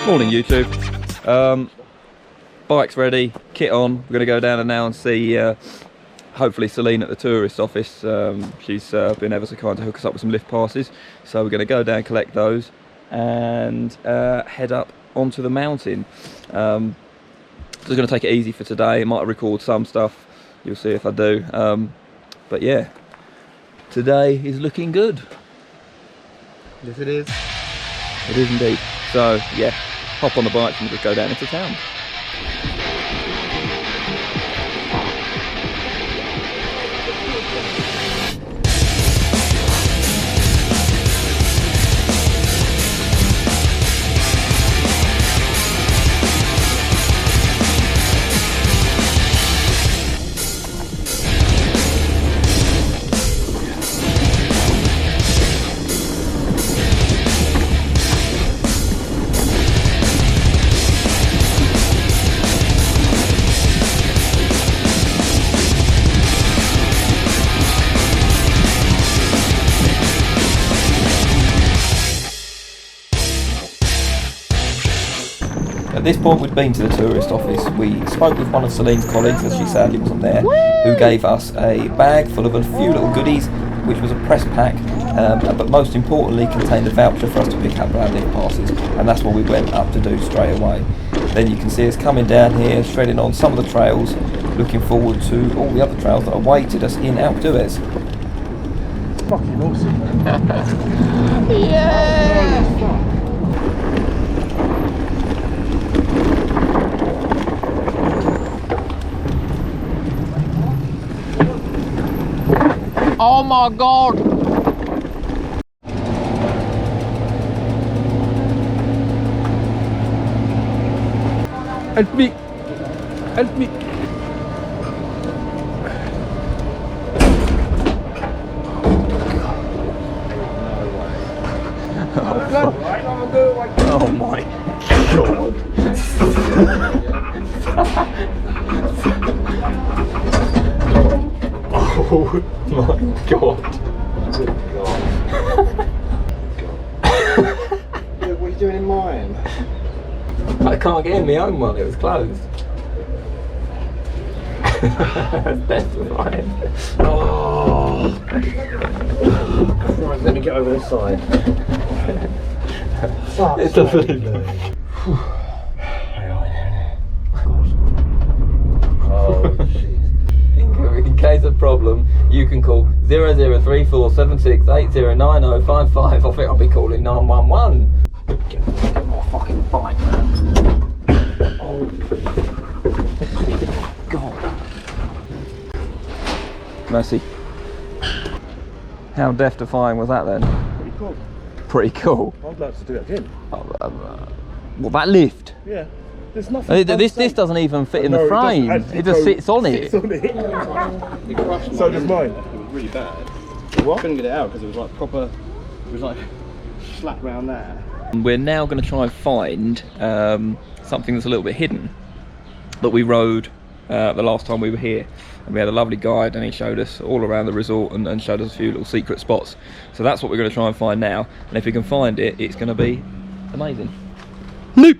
Morning YouTube. Bike's ready, kit on. We're going to go down and now and see hopefully Celine at the tourist office. She's been ever so kind to hook us up with some lift passes, so we're going to go down, collect those and head up onto the mountain. So we're going to take it easy for today. I might record some stuff, you'll see if I do, but yeah, today is looking good. Yes it is. It is indeed. So yeah, hop on the bike and just go down into town. At this point we'd been to the tourist office. We spoke with one of Celine's colleagues, as she sadly wasn't there, who gave us a bag full of a few little goodies, which was a press pack, but most importantly contained a voucher for us to pick up our lift passes, and that's what we went up to do straight away. Then you can see us coming down here, shredding on some of the trails, looking forward to all the other trails that awaited us in Alpe D'Huez. Fucking awesome. Yeah! Oh my god! Help me! Help me! Oh my god! Oh my god! What are you doing in mine? I can't get in my own one, it was closed. Death-defying. Oh! Right, let me get over this side. It's a flip. Oh, jeez. In case of problem, you can call 003476809055. I think I'll be calling 911. Get more fucking bike, man. Oh. God. Mercy. How death-defying was that then? Pretty cool. Pretty cool. I'd like to do it again. Well, that lift. Yeah. There's nothing. This doesn't even fit in the frame. It just sits on it. Sits on it. It crushed So does mine. It was really bad. What? Couldn't get it out because it was like proper. It was like flat round there. We're now going to try and find something that's a little bit hidden that we rode the last time we were here, and we had a lovely guide and he showed us all around the resort and showed us a few little secret spots. So that's what we're going to try and find now, and if we can find it, it's going to be amazing. Loop!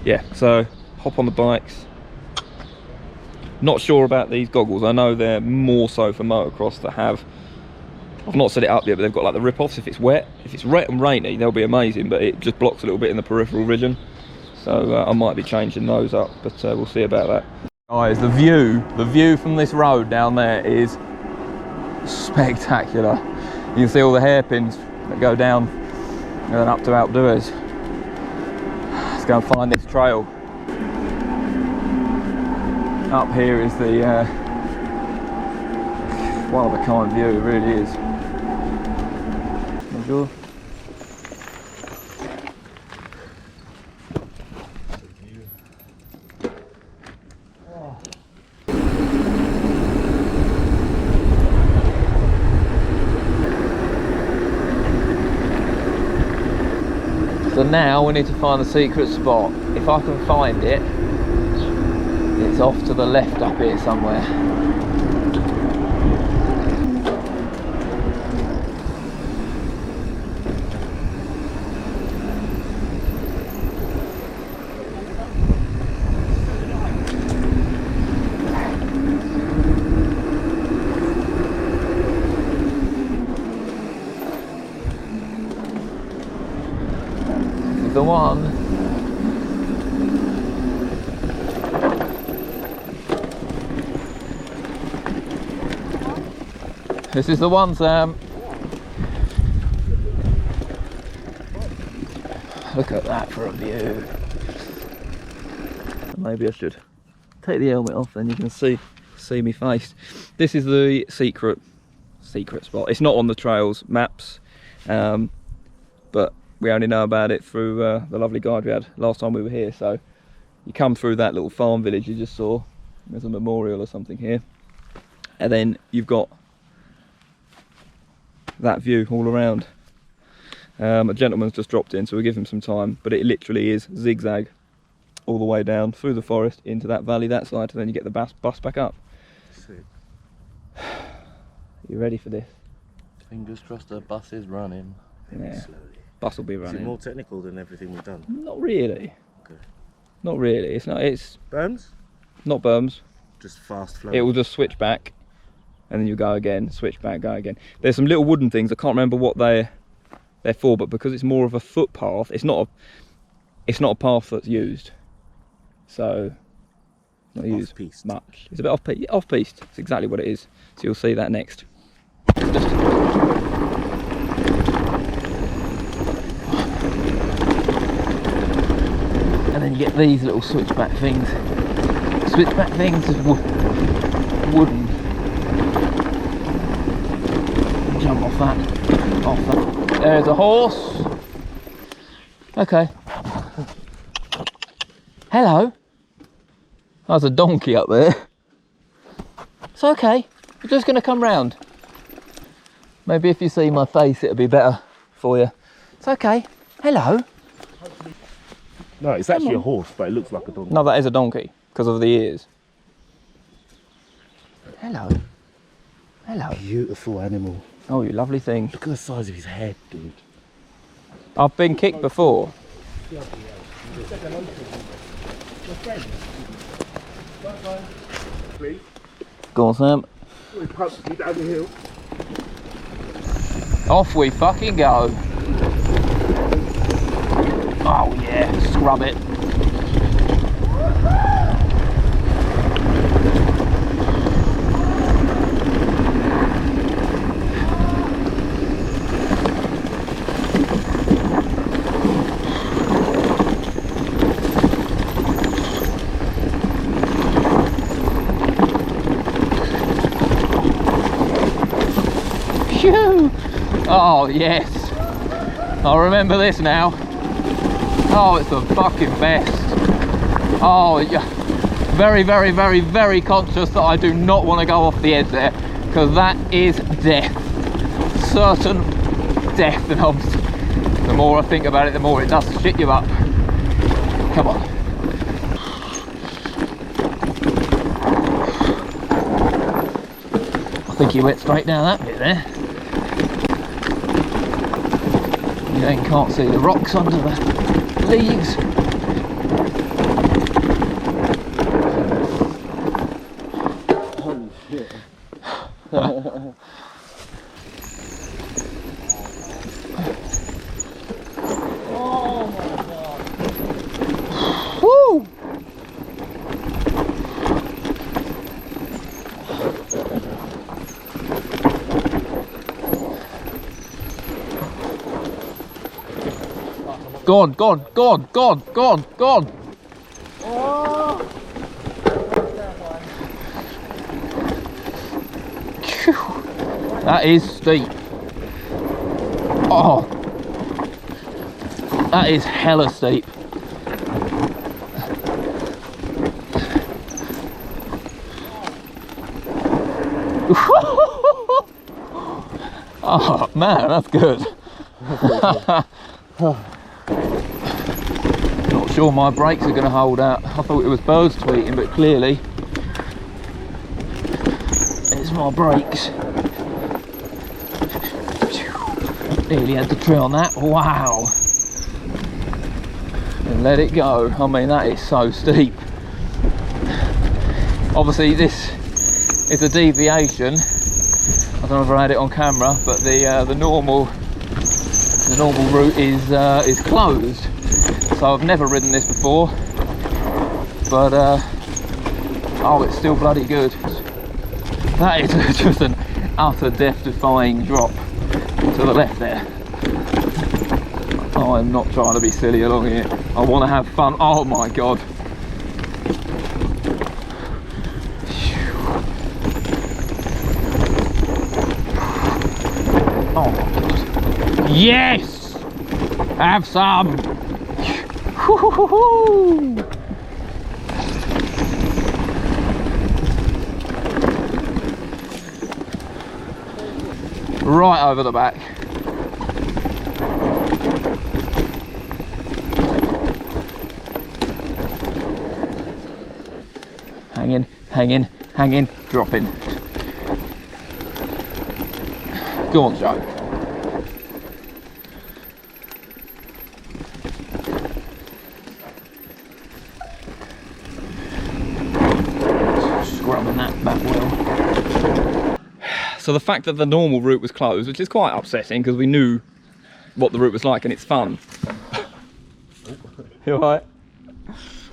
Yeah, so hop on the bikes. Not sure about these goggles. I know they're more so for motocross that have, I've not set it up yet, but they've got like the rip-offs if it's wet. If it's wet and rainy, they'll be amazing, but it just blocks a little bit in the peripheral vision. So I might be changing those up, but we'll see about that. Guys, the view from this road down there is spectacular. You can see all the hairpins that go down and then up to Alpe D'Huez. Let's go and find this trail. Up here is the one of a kind view, it really is. Bonjour. So now we need to find the secret spot. If I can find it, it's off to the left up here somewhere. The one. This is the one, Sam. Look at that for a view. Maybe I should take the helmet off, then you can see me face. This is the secret spot. It's not on the trails maps, but we only know about it through the lovely guide we had last time we were here. So you come through that little farm village you just saw. There's a memorial or something here, and then you've got that view all around. A gentleman's just dropped in, so we'll give him some time, but it literally is zigzag all the way down through the forest into that valley that side, and then you get the bus back up. Sick. You ready for this? Fingers crossed the bus is running. Yeah. Slowly. Bus will be Is it running. more technical than everything we've done? Not really. Okay. Not really. It's Berms? not berms. Just fast flow. It will just switch back, and then you go again, switch back, go again. There's some little wooden things, I can't remember what they're for, but because it's more of a footpath, it's not a path that's used. So not used Off-piste. much. It's a bit off-piste. It's exactly what it is. So you'll see that next. And then you get these little switchback things. Switchback things is wooden. Jump off that. There's a horse. Okay. Hello. There's a donkey up there. It's okay. We're just going to come round. Maybe if you see my face, it'll be better for you. It's okay. Hello. No, it's actually a horse, but it looks like a donkey. No, that is a donkey because of the ears. Hello. Hello. Beautiful animal. Oh, you lovely thing. Look at the size of his head, dude. I've been kicked before. Please. Go on, Sam. We pumped you down the hill. Off we fucking go. Oh yeah, scrub it. Phew! Oh yes, I remember this now. Oh, it's the fucking best. Oh, yeah. Very, very, very, very conscious that I do not want to go off the edge there, because that is death. Certain death, and the more I think about it, the more it does shit you up. Come on. I think you went straight down that bit there. You then can't see the rocks under the leaves. Holy shit. Oh my god. Woo! Gone, gone, gone, gone, gone, gone. Oh! Phew. That is steep. Oh, that is hella steep. Oh man, that's good. sure my brakes are going to hold out. I thought it was birds tweeting, but clearly it's my brakes. Nearly had the tree on that. Wow. And let it go. I mean, that is so steep. Obviously this is a deviation. I don't know if I had it on camera, but the normal route is closed. So I've never ridden this before, but oh, it's still bloody good. That is just an utter death-defying drop to the left there. Oh, I'm not trying to be silly along here. I want to have fun. Oh my god. Oh my god. Yes! Have some! Right over the back. Hanging, hanging, hanging, dropping. Go on, Joe. Scrubbing that back well. So the fact that the normal route was closed, which is quite upsetting because we knew what the route was like and it's fun. You alright?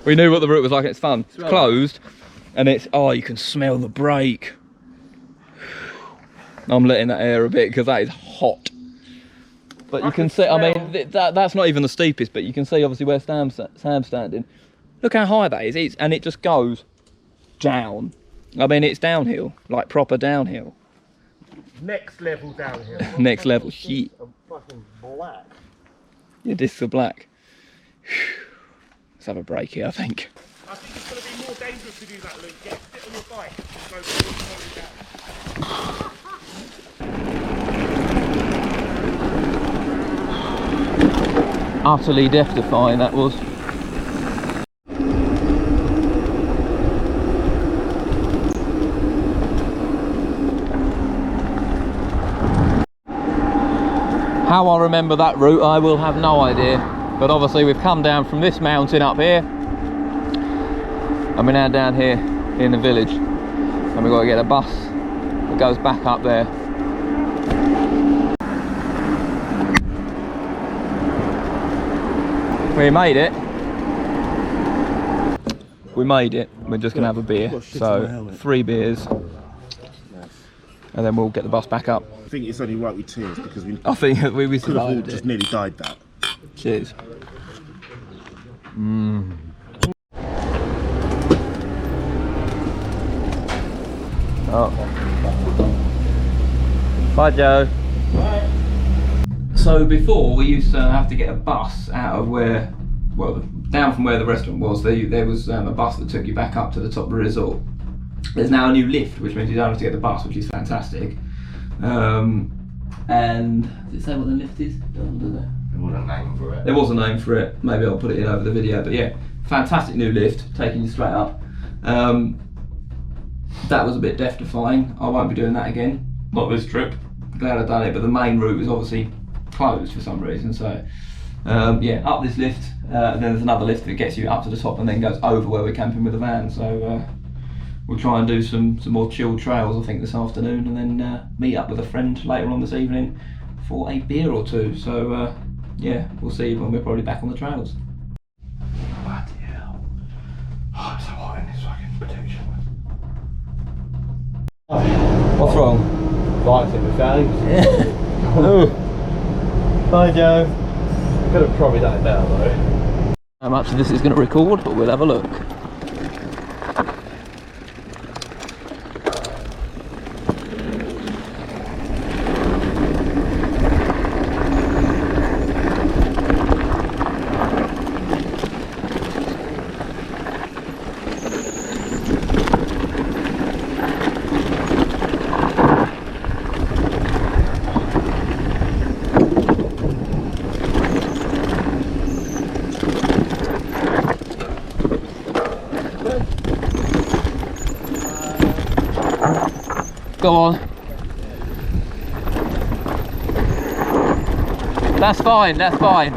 We knew what the route was like and it's fun. It's closed and it's, oh, you can smell the brake. I'm letting that air a bit because that is hot. But you can see, I mean, that's not even the steepest, but you can see obviously where Sam's standing. Look how high that is, and it just goes down. I mean, it's downhill, like proper downhill. Next level downhill. Next level shit. Fucking black. Your discs are black. Let's have a break here, I think. I think it's going to be more dangerous to do that, Luke. Get sit on your bike and go down. Utterly death-defying that was. How I remember that route, I will have no idea. But obviously we've come down from this mountain up here, and we're now down here in the village, and we've got to get a bus that goes back up there. We made it. We made it. We're just going to have a beer. So 3 beers. And then we'll get the bus back up. I think it's only right with tears because we I think we could have all survived just it. nearly died that. Cheers. Oh. Bye, Joe. Bye. So before we used to have to get a bus out of where, well, down from where the restaurant was. There was a bus that took you back up to the top of the resort. There's now a new lift, which means you don't have to get the bus, which is fantastic. And did it say what the lift is? There was a name for it. There was a name for it. Maybe I'll put it in over the video. But yeah, fantastic new lift, taking you straight up. That was a bit death-defying. I won't be doing that again. Not this trip. Glad I've done it. But the main route was obviously closed for some reason. So yeah, up this lift. And then there's another lift that gets you up to the top and then goes over where we're camping with the van. So we'll try and do some more chilled trails, I think, this afternoon, and then meet up with a friend later on this evening for a beer or two. So yeah, we'll see when we're probably back on the trails. Bloody hell. Oh, it's so hot in this fucking protection. What's wrong? Lights in the face. Oh. Hi, Joe. Could have probably done it better though. How much of this is going to record, but we'll have a look. Go on. That's fine, that's fine.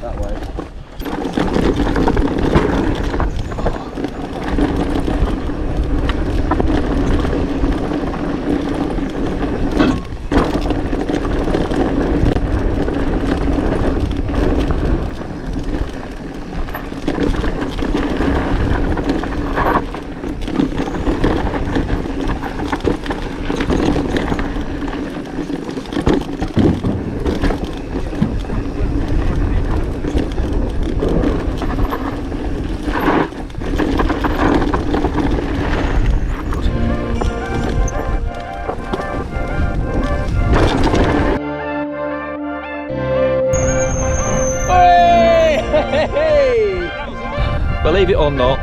That way. Believe it or not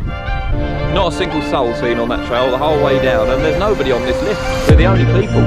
a single soul seen on that trail the whole way down, and there's nobody on this list. We're the only people.